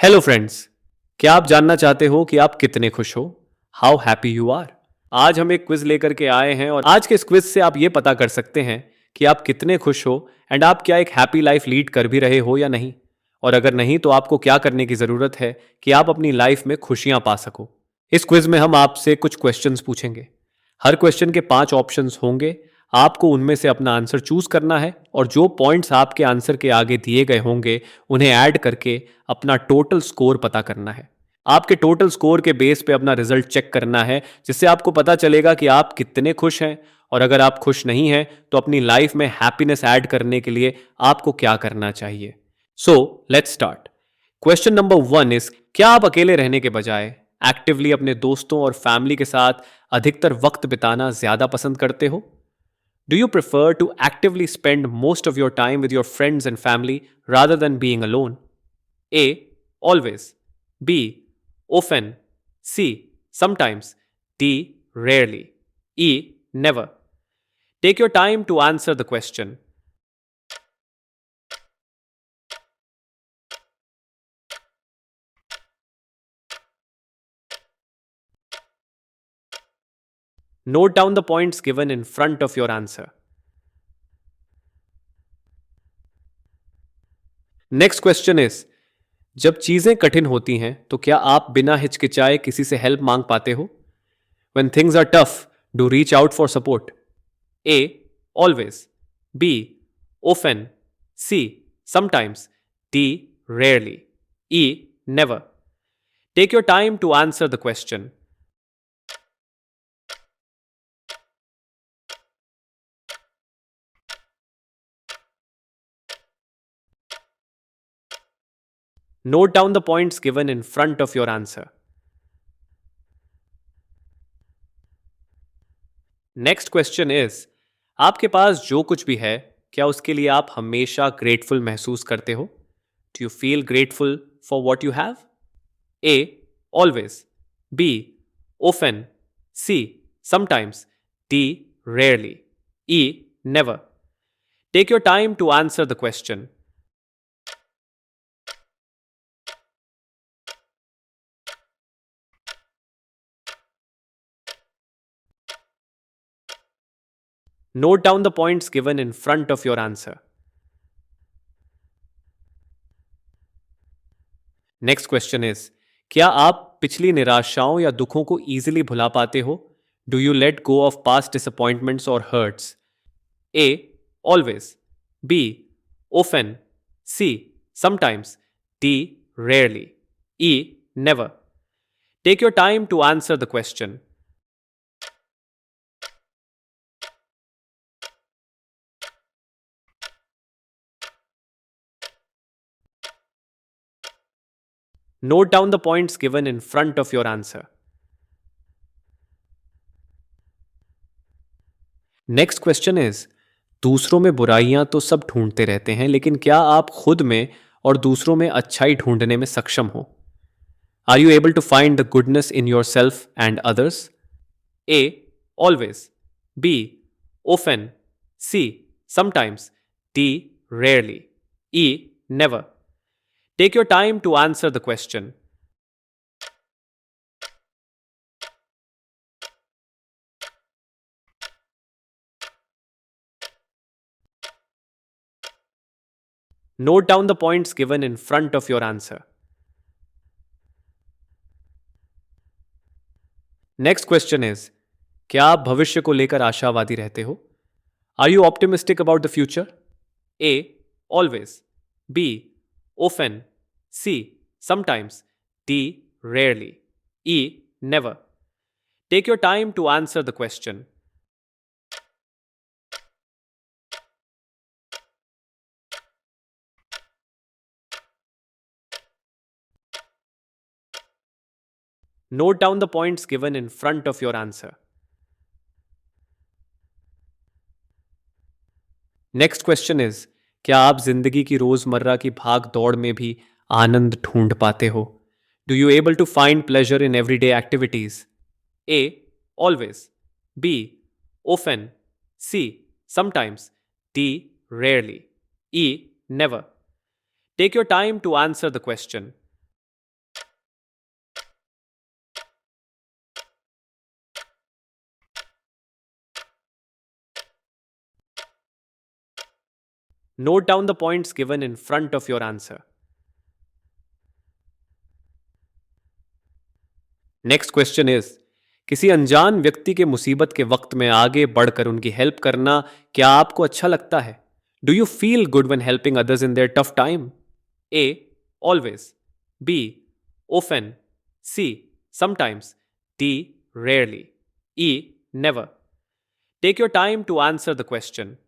Hello friends. क्या आप जानना चाहते हो कि आप कितने खुश हो? How happy you are? आज हम एक क्विज लेकर के आए हैं और आज के इस क्विज से आप ये पता कर सकते हैं कि आप कितने खुश हो एंड आप क्या एक हैप्पी लाइफ लीड कर भी रहे हो या नहीं। और अगर नहीं तो आपको क्या करने की जरूरत है कि आप अपनी लाइफ में खुशियां पा सको। इस क्विज में हम आपसे कुछ क्वेश्चंस पूछेंगे। हर क्वेश्चन के 5 ऑप्शंस होंगे। आपको उनमें से अपना आंसर चूज करना है और जो पॉइंट्स आपके आंसर के आगे दिए गए होंगे उन्हें ऐड करके अपना टोटल स्कोर पता करना है। आपके टोटल स्कोर के बेस पे अपना रिजल्ट चेक करना है, जिससे आपको पता चलेगा कि आप कितने खुश हैं। और अगर आप खुश नहीं हैं तो अपनी लाइफ में हैप्पीनेस ऐड करने के लिए आपको क्या करना चाहिए। So let's start. Question number 1 is, क्या आप अकेले रहने के बजाय एक्टिवली अपने दोस्तों और फैमिली के साथ अधिकतर वक्त बिताना ज्यादा पसंद करते हो? Do you prefer to actively spend most of your time with your friends and family rather than being alone? A. Always. B. Often. C. Sometimes. D. Rarely. E. Never. Take your time to answer the question. Note down the points given in front of your answer. Next question is, जब चीजें कठिन होती हैं तो क्या आप बिना हिचकिचाए किसी से हेल्प मांग पाते हो? When things are tough, do reach out for support. A. Always. B. Often. C. Sometimes. D. Rarely. E. Never. Take your time to answer the question. Note down the points given in front of your answer. Next question is, आपके पास जो कुछ भी है क्या उसके लिए आप हमेशा ग्रेटफुल महसूस करते हो? Do you feel grateful for what you have? A. Always. B. Often. C. Sometimes. D. Rarely. E. Never. Take your time to answer the question. Note down the points given in front of your answer. Next question is, क्या आप पिछली निराशाओं या दुखों को easily भुला पाते हो? Do you let go of past disappointments और hurts? A. Always. B. Often. C. Sometimes. D. Rarely. E. Never. Take your time to answer the question. Note down the points given in front of your answer. Next question is, दूसरों में बुराइयां तो सब ढूंढते रहते हैं, लेकिन क्या आप खुद में और दूसरों में अच्छाई ढूंढने में सक्षम हो? Are you able to find the goodness in yourself and others? A. Always. B. Often. C. Sometimes. D. Rarely. E. Never. Take your time to answer the question. Note down the points given in front of your answer. Next question is, क्या आप भविष्य को लेकर आशावादी रहते हो? Are you optimistic about the future? A. Always. B. Often. C. Sometimes. D. Rarely. E. Never. Take your time to answer the question. Note down the points given in front of your answer. Next question is, क्या आप जिंदगी की रोजमर्रा की भाग दौड़ में भी आनंद ढूंढ पाते हो? Do you able to find pleasure in everyday activities? A. Always. B. Often. C. Sometimes. D. Rarely. E. Never. Take your time to answer the question. Note down the points given in front of your answer. Next question is, किसी अनजान व्यक्ति के मुसीबत के वक्त में आगे बढ़कर उनकी हेल्प करना क्या आपको अच्छा लगता है? Do you feel good when helping others in their tough time? A, always, B, often, C, sometimes, D, rarely, E, never. Take your time to answer the question.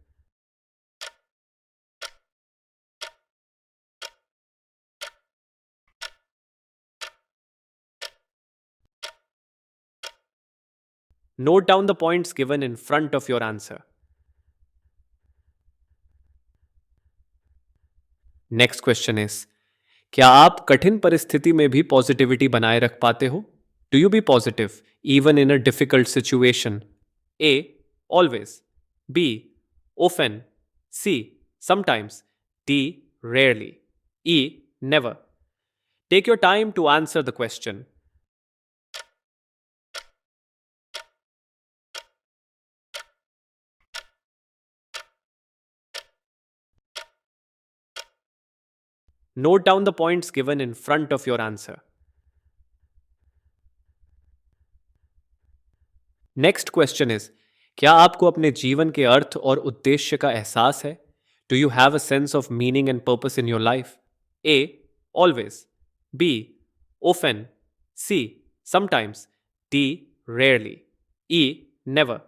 Note down the points given in front of your answer. Next question is, क्या आप कठिन परिस्थिति में भी positivity बनाए रख पाते हो? Do you be positive even in a difficult situation? A, always, B, often, C, sometimes, D, rarely, E, never. Take your time to answer the question. Note down the points given in front of your answer. Next question is, क्या आपको अपने जीवन के अर्थ और उद्देश्य का एहसास है? Do you have a sense of meaning and purpose in your life? A, always, B, often, C, sometimes, D, rarely, E, never.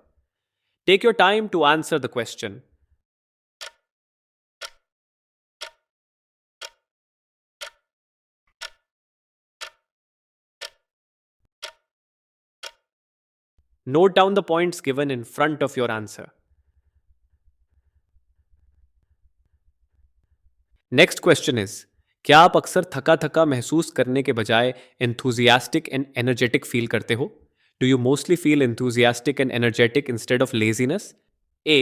Take your time to answer the question. Note down the points given in front of your answer. Next question is, क्या आप अक्सर थका थका महसूस करने के बजाय enthusiastic and energetic feel करते हो? Do you mostly feel enthusiastic and energetic instead of laziness? A,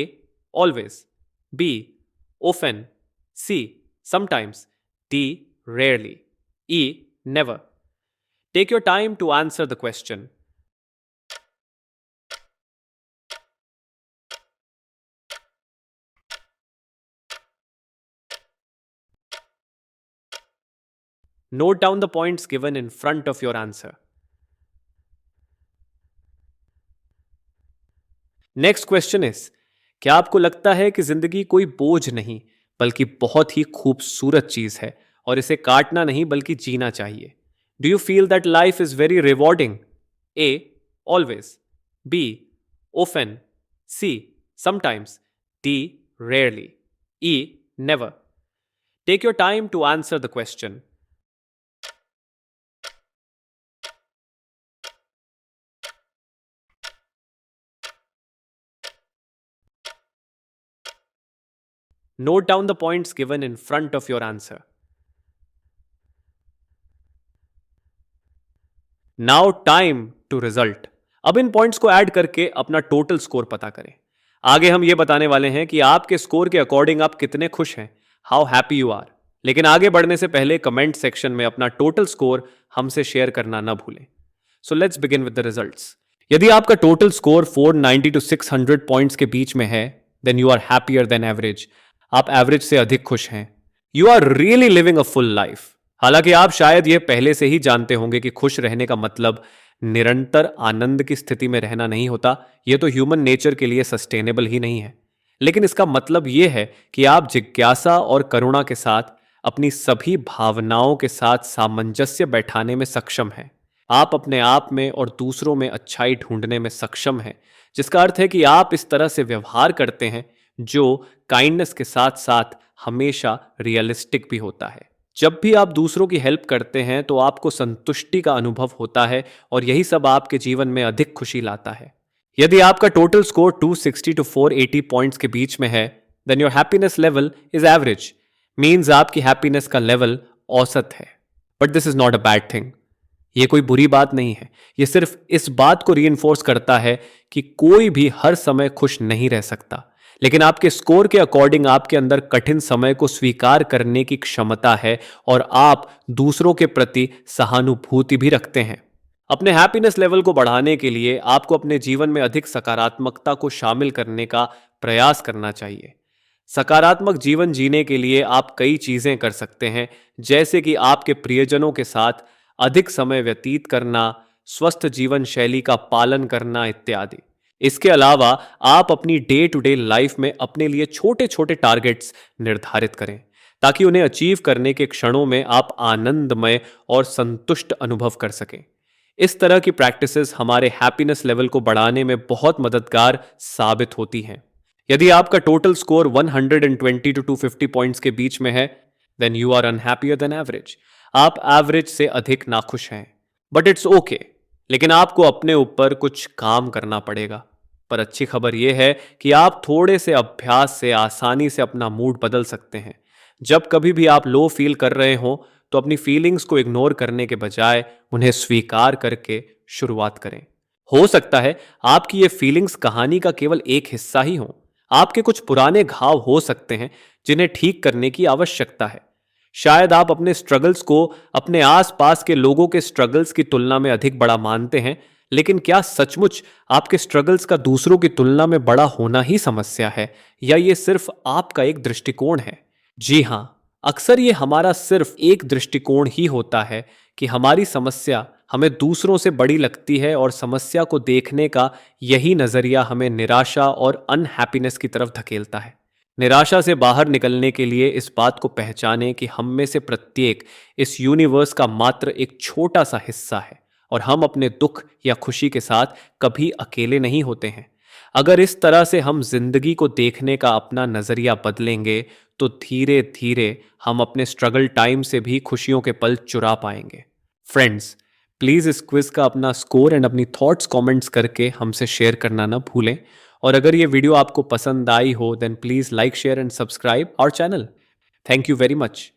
always, B, often, C, sometimes, D, rarely, E, never. Take your time to answer the question. Note down the points given in front of your answer. Next question is, क्या आपको लगता है कि जिंदगी कोई बोझ नहीं बल्कि बहुत ही खूबसूरत चीज है और इसे काटना नहीं बल्कि जीना चाहिए? Do you feel that life is very rewarding? A, always, B, often, C, sometimes, D, rarely, E, never. Take your time to answer the question. Note down the points given in front of your answer. Now time to result. अब इन points को add करके अपना total score पता करें. आगे हम ये बताने वाले हैं कि आपके स्कोर के अकॉर्डिंग आप कितने खुश हैं, हाउ हैप्पी यू आर. लेकिन आगे बढ़ने से पहले कमेंट सेक्शन में अपना टोटल स्कोर हमसे शेयर करना ना भूलें. So let's begin with the results. यदि आपका टोटल स्कोर 490 to 600 पॉइंट्स के बीच में है, then you are happier than average. आप एवरेज से अधिक खुश हैं. You are really living a full life. हालांकि आप शायद यह पहले से ही जानते होंगे कि खुश रहने का मतलब निरंतर आनंद की स्थिति में रहना नहीं होता. यह तो ह्यूमन नेचर के लिए सस्टेनेबल ही नहीं है. लेकिन इसका मतलब यह है कि आप जिज्ञासा और करुणा के साथ अपनी सभी भावनाओं के साथ सामंजस्य बैठाने में सक्षम हैं. आप अपने आप में और दूसरों में अच्छाई ढूंढने में सक्षम हैं, जिसका अर्थ है कि आप इस तरह से व्यवहार करते हैं जो काइंडनेस के साथ साथ हमेशा रियलिस्टिक भी होता है. जब भी आप दूसरों की हेल्प करते हैं तो आपको संतुष्टि का अनुभव होता है और यही सब आपके जीवन में अधिक खुशी लाता है. यदि आपका टोटल स्कोर 260 to 480 पॉइंट्स के बीच में है, then your happiness level is average. Means आपकी हैप्पीनेस का लेवल औसत है. But this is not a bad thing. यह कोई बुरी बात नहीं है. यह सिर्फ इस बात को रीइंफोर्स करता है कि कोई भी हर समय खुश नहीं रह सकता. लेकिन आपके स्कोर के अकॉर्डिंग आपके अंदर कठिन समय को स्वीकार करने की क्षमता है और आप दूसरों के प्रति सहानुभूति भी रखते हैं. अपने हैप्पीनेस लेवल को बढ़ाने के लिए आपको अपने जीवन में अधिक सकारात्मकता को शामिल करने का प्रयास करना चाहिए. सकारात्मक जीवन जीने के लिए आप कई चीजें कर सकते हैं, जैसे कि आपके प्रियजनों के साथ अधिक समय व्यतीत करना, स्वस्थ जीवन शैली का पालन करना इत्यादि। इसके अलावा आप अपनी डे टू डे लाइफ में अपने लिए छोटे छोटे टारगेट्स निर्धारित करें, ताकि उन्हें अचीव करने के क्षणों में आप आनंदमय और संतुष्ट अनुभव कर सकें। इस तरह की प्रैक्टिसेस हमारे हैप्पीनेस लेवल को बढ़ाने में बहुत मददगार साबित होती हैं। यदि आपका टोटल स्कोर 120 टू 250 पॉइंट्स के बीच में है, then you are unhappier than average. आप एवरेज से अधिक नाखुश हैं, बट इट्स ओके। लेकिन आपको अपने ऊपर कुछ काम करना पड़ेगा। पर अच्छी खबर यह है कि आप थोड़े से अभ्यास से आसानी से अपना मूड बदल सकते हैं। जब कभी भी आप लो फील कर रहे हो, तो अपनी फीलिंग्स को इग्नोर करने के बजाय उन्हें स्वीकार करके शुरुआत करें। हो सकता है आपकी ये फीलिंग्स कहानी का केवल एक हिस्सा ही हो। आपके कुछ पुराने घाव हो सकते हैं जिन्हें ठीक करने की आवश्यकता है। शायद आप अपने स्ट्रगल्स को अपने आसपास के लोगों के स्ट्रगल्स की तुलना में अधिक बड़ा मानते हैं, लेकिन क्या सचमुच आपके स्ट्रगल्स का दूसरों की तुलना में बड़ा होना ही समस्या है, या ये सिर्फ आपका एक दृष्टिकोण है? जी हां, अक्सर ये हमारा सिर्फ एक दृष्टिकोण ही होता है कि हमारी समस्या हमें दूसरों से बड़ी लगती है, और समस्या को देखने का यही नजरिया हमें निराशा और अनहैप्पीनेस की तरफ धकेलता है। निराशा से बाहर निकलने के लिए इस बात को पहचानें कि हम में से प्रत्येक इस यूनिवर्स का मात्र एक छोटा सा हिस्सा है, और हम अपने दुख या खुशी के साथ कभी अकेले नहीं होते हैं। अगर इस तरह से हम जिंदगी को देखने का अपना नजरिया बदलेंगे, तो धीरे धीरे हम अपने स्ट्रगल टाइम से भी खुशियों के पल चुरा पाएंगे। फ्रेंड्स, प्लीज इस क्विज का अपना स्कोर एंड अपनी थॉट्स कमेंट्स करके हमसे शेयर करना ना भूलें। और अगर ये वीडियो आपको पसंद आई हो, then please like, share and subscribe our channel. Thank you very much.